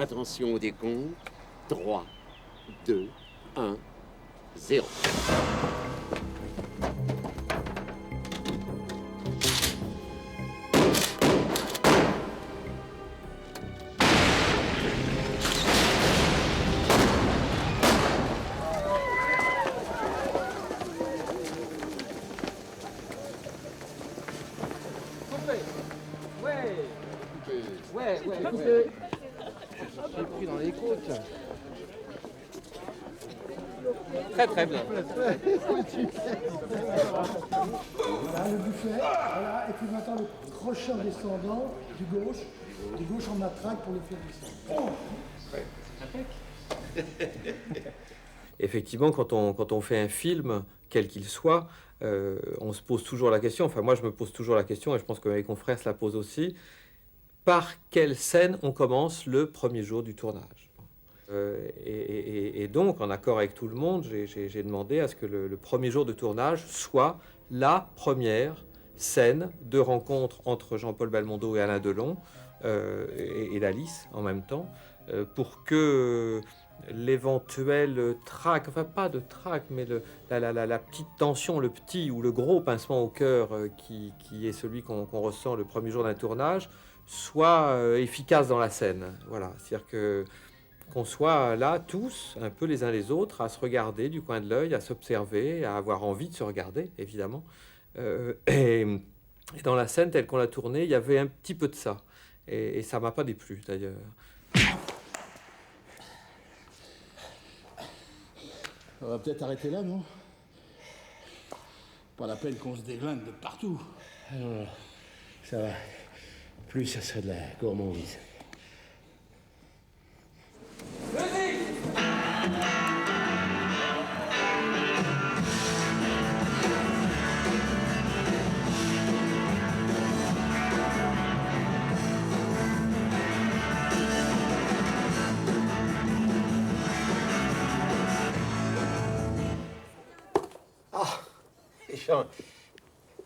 Attention au décompte. 3, 2, 1, 0. J'ai pris dans les côtes. Très très bien. Voilà le buffet, voilà, et puis maintenant le crochet en descendant du gauche on matraque pour le faire descendre. Effectivement, quand on fait un film, quel qu'il soit, on se pose toujours la question, enfin moi je me pose toujours la question, et je pense que mes confrères se la posent aussi, par quelle scène on commence le premier jour du tournage. Et donc, en accord avec tout le monde, j'ai demandé à ce que le premier jour de tournage soit la première scène de rencontre entre Jean-Paul Belmondo et Alain Delon, et d'Alice en même temps, pour que l'éventuel trac, enfin pas de trac, mais la petite tension, le petit ou le gros pincement au cœur qui est celui qu'on ressent le premier jour d'un tournage, soit efficace dans la scène. Voilà, c'est-à-dire qu'on soit là tous, un peu les uns les autres, à se regarder du coin de l'œil, à s'observer, à avoir envie de se regarder, évidemment. Et dans la scène telle qu'on l'a tournée, il y avait un petit peu de ça. Et ça m'a pas déplu, d'ailleurs. On va peut-être arrêter là, non? Pas la peine qu'on se déglingue de partout. Non, ça va. Plus ça serait de la gourmandise.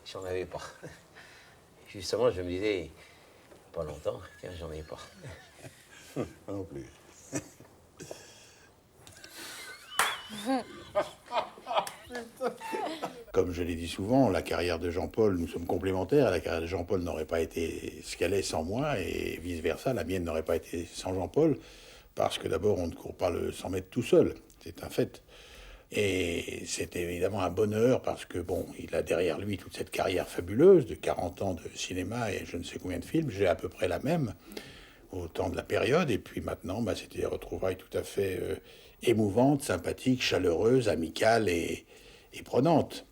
J'en avais pas. Justement, je me disais, pas longtemps, tiens, j'en ai pas. Moi non plus. Comme je l'ai dit souvent, la carrière de Jean-Paul, nous sommes complémentaires. La carrière de Jean-Paul n'aurait pas été ce qu'elle est sans moi, et vice-versa, la mienne n'aurait pas été sans Jean-Paul, parce que d'abord, on ne court pas le 100 mètres tout seul, c'est un fait. Et c'est évidemment un bonheur parce que, bon, il a derrière lui toute cette carrière fabuleuse de 40 ans de cinéma et je ne sais combien de films. J'ai à peu près la même au temps de la période. Et puis maintenant, c'était des retrouvailles tout à fait émouvantes, sympathiques, chaleureuses, amicales et prenantes.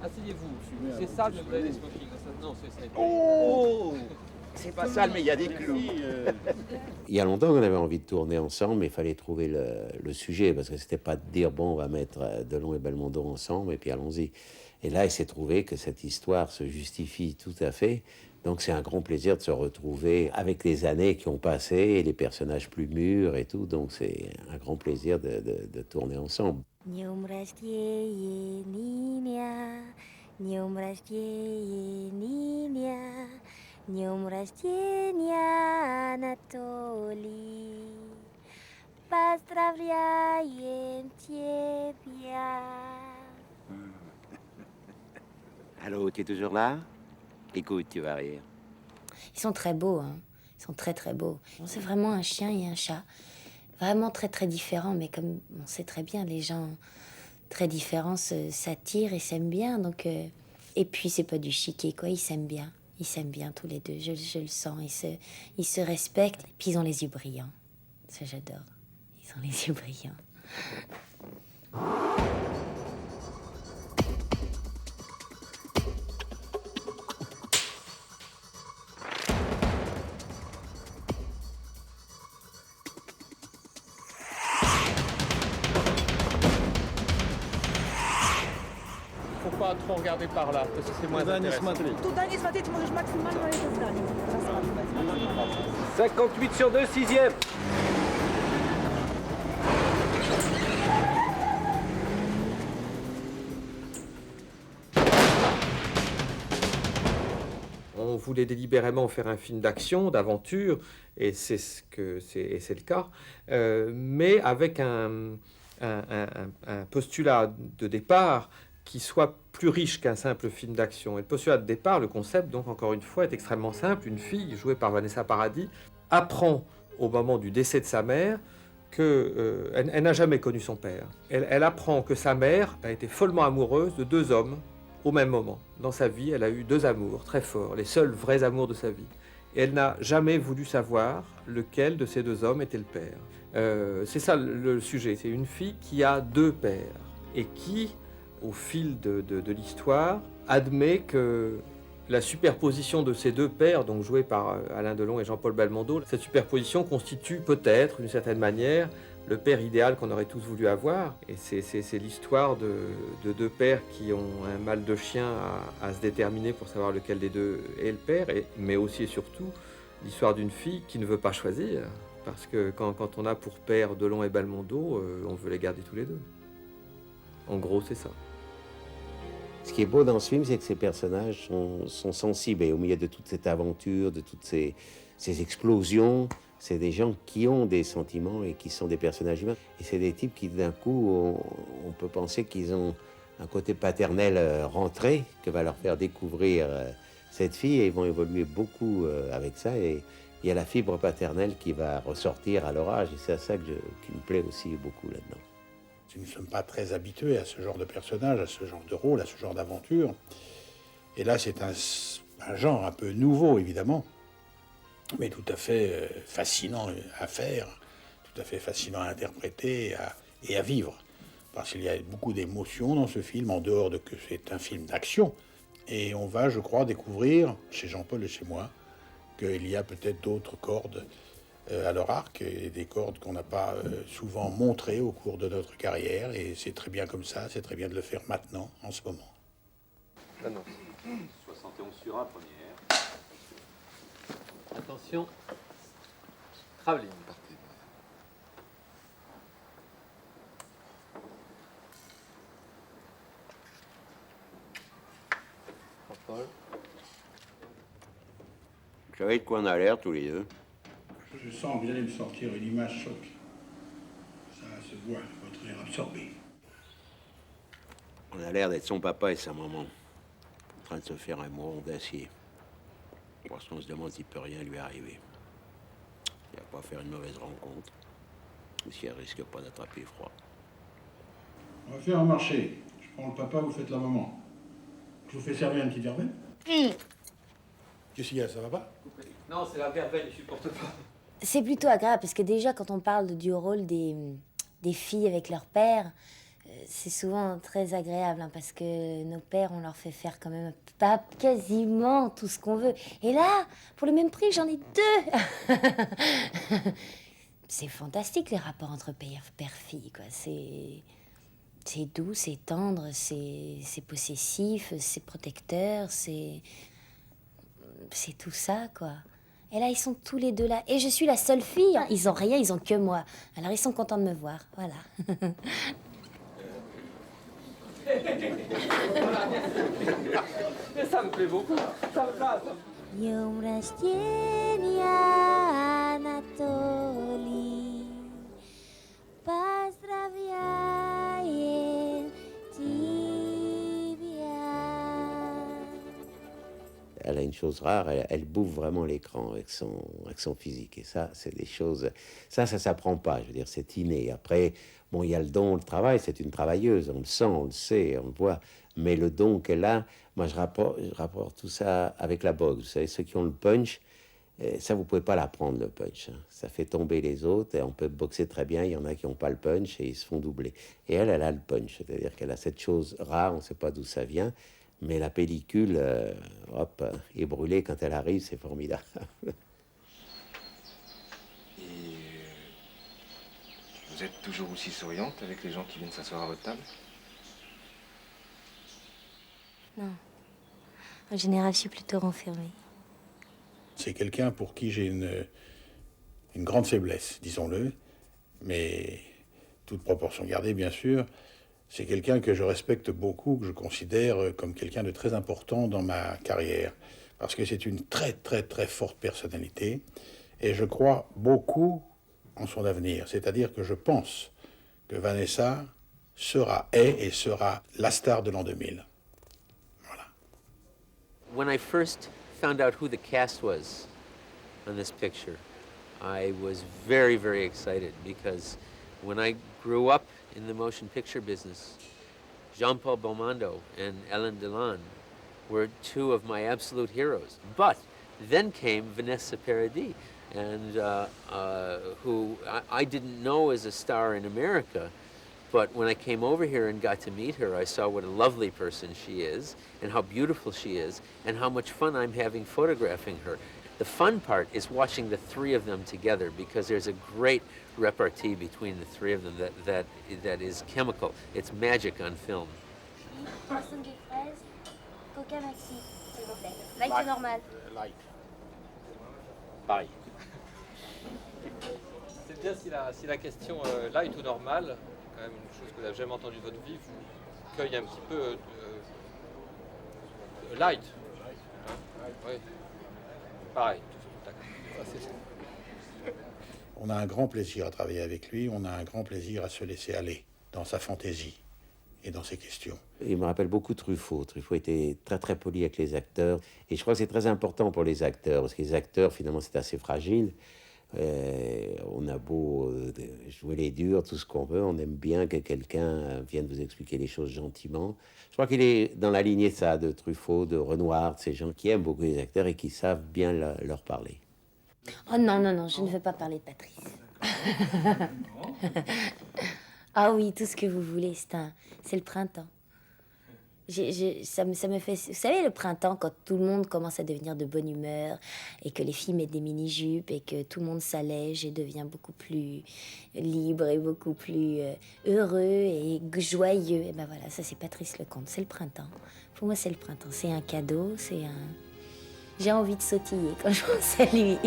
Asseyez-vous. C'est sale, mais vous avez des smoking. Non, c'est... Oh, c'est pas sale, mais il y a des clous. Il y a longtemps qu'on avait envie de tourner ensemble, mais il fallait trouver le sujet, parce que c'était pas de dire, bon, on va mettre Delon et Belmondo ensemble, et puis allons-y. Et là, il s'est trouvé que cette histoire se justifie tout à fait. Donc c'est un grand plaisir de se retrouver avec les années qui ont passé, et les personnages plus mûrs et tout. Donc c'est un grand plaisir de tourner ensemble. Днем рождения, Анатолий, поздравляем тебя. Allô, tu es toujours là? Écoute, tu vas rire. Ils sont très beaux, hein. Ils sont très très beaux. C'est vraiment un chien et un chat. Vraiment très très différents, mais comme on sait très bien, les gens très différents s'attirent et s'aiment bien. Donc, et puis c'est pas du chiquet, quoi, ils s'aiment bien. Ils s'aiment bien tous les deux, je le sens. Ils se respectent. Et puis ils ont les yeux brillants. Ça, j'adore. Ils ont les yeux brillants. Faut pas trop regarder par là, parce que c'est moins intéressant. Туда не смотреть, можешь максимально это здание рассматривать. 58 sur 2, 6e. on voulait délibérément faire un film d'action, d'aventure, et c'est le cas, mais avec un postulat de départ qui soit plus riche qu'un simple film d'action. Et le postulat de départ, le concept, donc encore une fois, est extrêmement simple. Une fille, jouée par Vanessa Paradis, apprend au moment du décès de sa mère elle n'a jamais connu son père. Elle apprend que sa mère a été follement amoureuse de 2 hommes au même moment. Dans sa vie, elle a eu 2 amours très forts, les seuls vrais amours de sa vie. Et elle n'a jamais voulu savoir lequel de ces 2 hommes était le père. C'est ça le sujet, c'est une fille qui a 2 pères et qui, au fil de l'histoire, admet que la superposition de ces 2 pères, donc joués par Alain Delon et Jean-Paul Belmondo, cette superposition constitue peut-être, d'une certaine manière, le père idéal qu'on aurait tous voulu avoir. Et c'est l'histoire de 2 pères qui ont un mal de chien à se déterminer pour savoir lequel des 2 est le père, mais aussi et surtout l'histoire d'une fille qui ne veut pas choisir, parce que quand on a pour père Delon et Belmondo, on veut les garder tous les 2. En gros, c'est ça. Ce qui est beau dans ce film, c'est que ces personnages sont sensibles. Et au milieu de toute cette aventure, de toutes ces explosions, c'est des gens qui ont des sentiments et qui sont des personnages humains. Et c'est des types qui, d'un coup, on peut penser qu'ils ont un côté paternel rentré, que va leur faire découvrir cette fille. Et ils vont évoluer beaucoup avec ça. Et il y a la fibre paternelle qui va ressortir à leur âge. Et c'est ça qui me plaît aussi beaucoup là-dedans. Nous ne sommes pas très habitués à ce genre de personnage, à ce genre de rôle, à ce genre d'aventure. Et là, c'est un genre un peu nouveau, évidemment, mais tout à fait fascinant à faire, tout à fait fascinant à interpréter et à vivre. Parce qu'il y a beaucoup d'émotions dans ce film, en dehors de que c'est un film d'action. Et on va, je crois, découvrir, chez Jean-Paul et chez moi, qu'il y a peut-être d'autres cordes à leur arc, et des cordes qu'on n'a pas souvent montrées au cours de notre carrière, et c'est très bien comme ça, c'est très bien de le faire maintenant, en ce moment. Ah non. 71 sur 1, première. Attention, travelling. Jean-Paul. Vous savez de quoi on a l'air tous les 2? Je sens que vous allez me sortir une image choc. Ça se voit, votre air absorbé. On a l'air d'être son papa et sa maman, en train de se faire un mouron d'acier. Parce qu'on se demande s'il peut rien lui arriver. Il va pas faire une mauvaise rencontre, ou si elle risque pas d'attraper froid. On va faire un marché. Je prends le papa, vous faites la maman. Je vous fais servir une petite verveine. Qu'est-ce qu'il y a, ça va pas? Non, c'est la verveine, je supporte pas. C'est plutôt agréable, parce que déjà, quand on parle du rôle des filles avec leur père, c'est souvent très agréable, hein, parce que nos pères, on leur fait faire quand même pas quasiment tout ce qu'on veut. Et là, pour le même prix, j'en ai 2. C'est fantastique, les rapports entre père-fille, quoi. C'est doux, c'est tendre, c'est possessif, c'est protecteur, c'est tout ça, quoi. Et là, ils sont tous les 2 là. Et je suis la seule fille. Hein. Ils ont rien, ils ont que moi. Alors, ils sont contents de me voir. Voilà. Mais ça me plaît beaucoup. Ça me plaît. Elle a une chose rare, elle bouffe vraiment l'écran avec son physique. Et ça, c'est des choses... Ça s'apprend pas, je veux dire, c'est inné. Après, bon, il y a le don, le travail, c'est une travailleuse, on le sent, on le sait, on le voit. Mais le don qu'elle a, moi, je rapporte tout ça avec la boxe. Vous savez, ceux qui ont le punch, ça, vous pouvez pas l'apprendre, le punch. Hein. Ça fait tomber les autres, et on peut boxer très bien, il y en a qui n'ont pas le punch, et ils se font doubler. Et elle a le punch, c'est-à-dire qu'elle a cette chose rare, on ne sait pas d'où ça vient, mais la pellicule, est brûlée quand elle arrive, c'est formidable. Et vous êtes toujours aussi souriante avec les gens qui viennent s'asseoir à votre table? Non. En général, je suis plutôt renfermée. C'est quelqu'un pour qui j'ai une grande faiblesse, disons-le, mais toute proportion gardée, bien sûr. C'est quelqu'un que je respecte beaucoup, que je considère comme quelqu'un de très important dans ma carrière. parce que c'est une très très très forte personnalité, et je crois beaucoup en son avenir. C'est-à-dire que je pense que Vanessa est et sera la star de l'an 2000. Voilà. When I first found out who the cast was on this picture, I was very, very excited because when I grew up in the motion picture business, Jean-Paul Belmondo and Ellen Delon were two of my absolute heroes. But then came Vanessa Paradis, and who I didn't know as a star in America, but when I came over here and got to meet her, I saw what a lovely person she is, and how beautiful she is, and how much fun I'm having photographing her. The fun part is watching the three of them together, because there's a great repartee between the three of them that is chemical. It's magic on film. Poisson des fraises, coca maxi, s'il vous plaît. Light ou normal? Light. Pareil. C'est bien si la question light ou normal, quand même une chose que vous n'avez jamais entendue de votre vie, vous cueille un petit peu light. Hein? Oui. Pareil. On a un grand plaisir à travailler avec lui, on a un grand plaisir à se laisser aller dans sa fantaisie et dans ses questions. Il me rappelle beaucoup Truffaut. Truffaut était très très poli avec les acteurs. Et je crois que c'est très important pour les acteurs, parce que les acteurs, finalement, c'est assez fragile. On a beau jouer les durs, tout ce qu'on veut, on aime bien que quelqu'un vienne vous expliquer les choses gentiment. Je crois qu'il est dans la lignée de ça, de Truffaut, de Renoir, de ces gens qui aiment beaucoup les acteurs et qui savent bien leur parler. Oh non, non, non, je ne veux pas parler de Patrice. Ah oui, tout ce que vous voulez, c'est le printemps. Ça me fait... Vous savez, le printemps, quand tout le monde commence à devenir de bonne humeur et que les filles mettent des mini-jupes et que tout le monde s'allège et devient beaucoup plus libre et beaucoup plus heureux et joyeux. Et ben voilà, ça c'est Patrice Lecomte, c'est le printemps. Pour moi, c'est le printemps. C'est un cadeau, c'est un... J'ai envie de sautiller quand je pense à lui.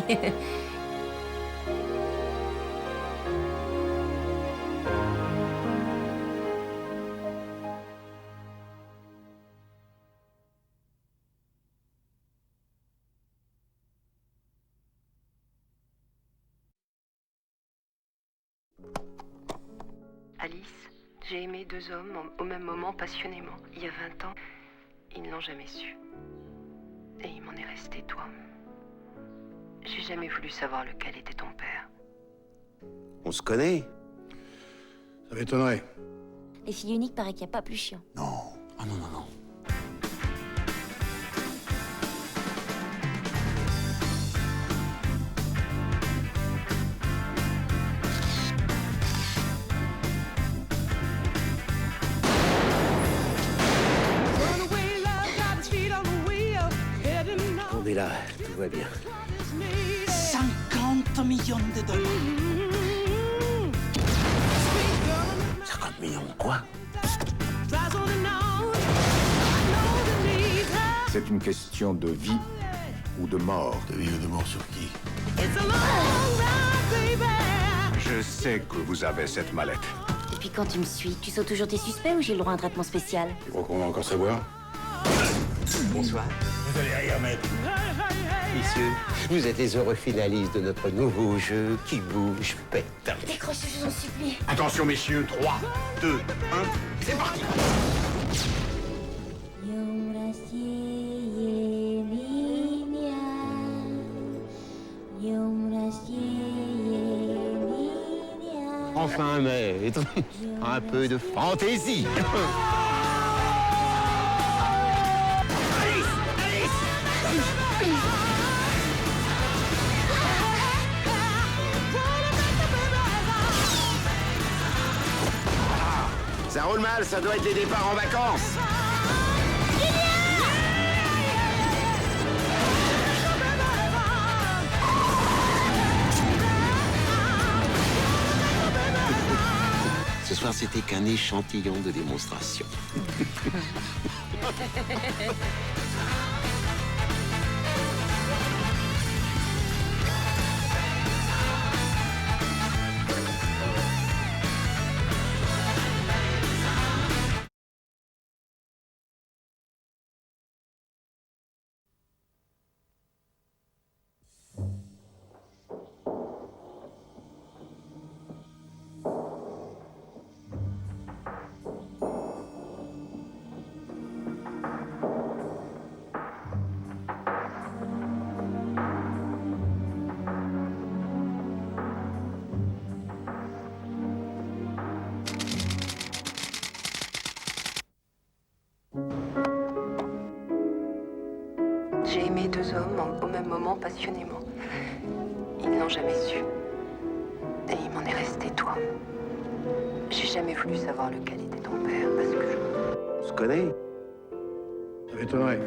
Alice, j'ai aimé deux hommes au même moment passionnément. Il y a 20 ans, ils ne l'ont jamais su. Et il m'en est resté toi. J'ai jamais voulu savoir lequel était ton père. On se connaît? Ça m'étonnerait. Les filles uniques, paraît qu'il n'y a pas plus chiant. Non. Ah non, non, non. On est là, tout va bien. 50 millions de dollars. 50 millions de quoi? C'est une question de vie ou de mort. De vie ou de mort sur qui? Je sais que vous avez cette mallette. Et puis quand tu me suis, tu sautes toujours tes suspects ou j'ai le droit à un traitement spécial? Tu crois qu'on va encore savoir? Bonsoir. Vous allez rien mettre. Messieurs, vous êtes les heureux finalistes de notre nouveau jeu qui bouge pète. Décrochez, je vous en supplie. Attention messieurs, 3, 2, 1, c'est parti. Enfin, maître, un peu de fantaisie. Ça roule mal, ça doit être les départs en vacances. Ce soir, c'était qu'un échantillon de démonstration. hommes au même moment passionnément. Ils n'ont jamais su. Et il m'en est resté toi. J'ai jamais voulu savoir lequel était ton père parce que On se connaît? Ça m'étonnerait.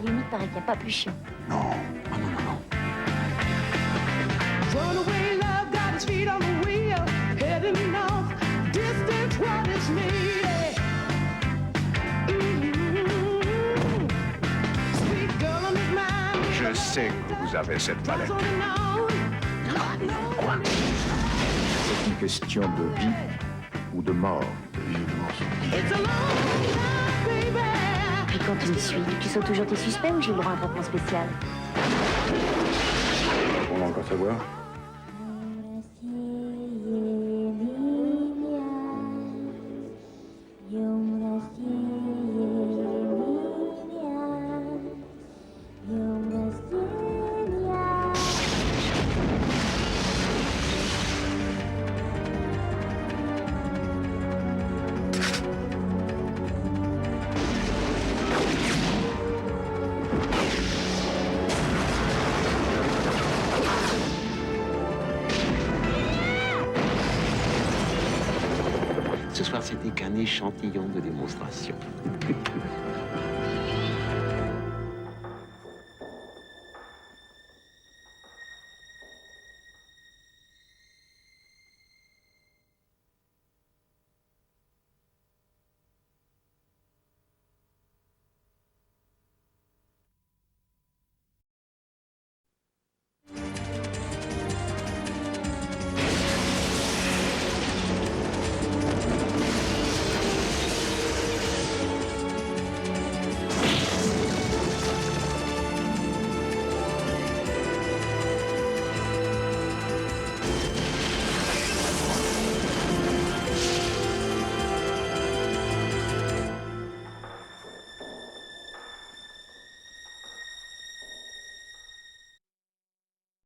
Limite, paraît qu'il n'y a pas plus chiant. Non. Ah non, non, non. Runaway love got his feet on the wheel, heading north, distance what is needed. Sweet girl on his mind. Je sais que vous avez cette palette. C'est une question de vie ou de mort. It's a long night, baby. Puis quand tu me suis, tu sauves toujours tes suspects ou j'ai le droit à un traitement spécial? On va encore savoir. Ce soir, c'était qu'un échantillon de démonstration.